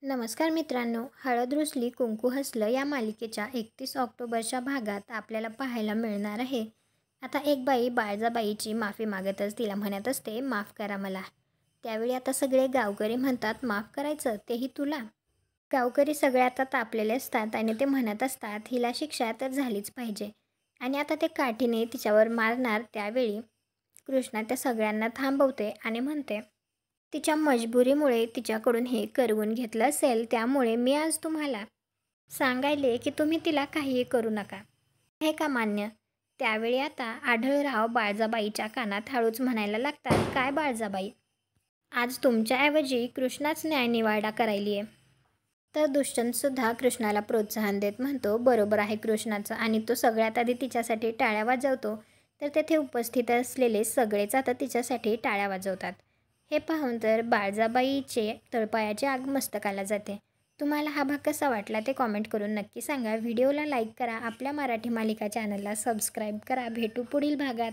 नमस्कार मित्रांनो, हळद रुसली कुंकू हसलं या मालिकेच्या 31 ऑक्टोबरच्या भागात आपल्याला पाहायला मिळणार आहे. आता एक बाई बाळजाबाईची माफी मागतच तिला म्हणत असते, माफ करा मला. त्यावेळी आता सगळे गावकरी म्हणतात, माफ करायचं तेही तुला. गावकरी सगळे आता तापलेले असतात आणि ते म्हणत असतात, हिला शिक्षा तर झालीच पाहिजे. आणि आता ते काठीने तिच्यावर मारणार. त्यावेळी कृष्णा त्या सगळ्यांना थांबवते आणि म्हणते, तिच्या मजबुरीमुळे तिच्याकडून हे करवून घेतलं असेल, त्यामुळे मी आज तुम्हाला सांगायले की तुम्ही तिला काहीही करू नका. हे का मान्य? त्यावेळी आता आढळराव बाळजाबाईच्या कानात हळूच म्हणायला लागतात, काय बाळजाबाई, आज तुमच्याऐवजी कृष्णाच न्यायनिवाडा करायली आहे. तर दुष्यंतसुद्धा कृष्णाला प्रोत्साहन देत म्हणतो, बरोबर आहे कृष्णाचं. आणि तो सगळ्यात आधी तिच्यासाठी टाळ्या वाजवतो. तर तेथे उपस्थित असलेले सगळेच आता तिच्यासाठी टाळ्या वाजवतात. हे पाहून तर बाळजाबाईचे तळपायाची आग मस्तकाला जाते. तुम्हाला हा भाग कसा वाटला ते कॉमेंट करून नक्की सांगा. व्हिडिओला लाईक करा. आपल्या मराठी मालिका चॅनलला सबस्क्राईब करा. भेटू पुढील भागात.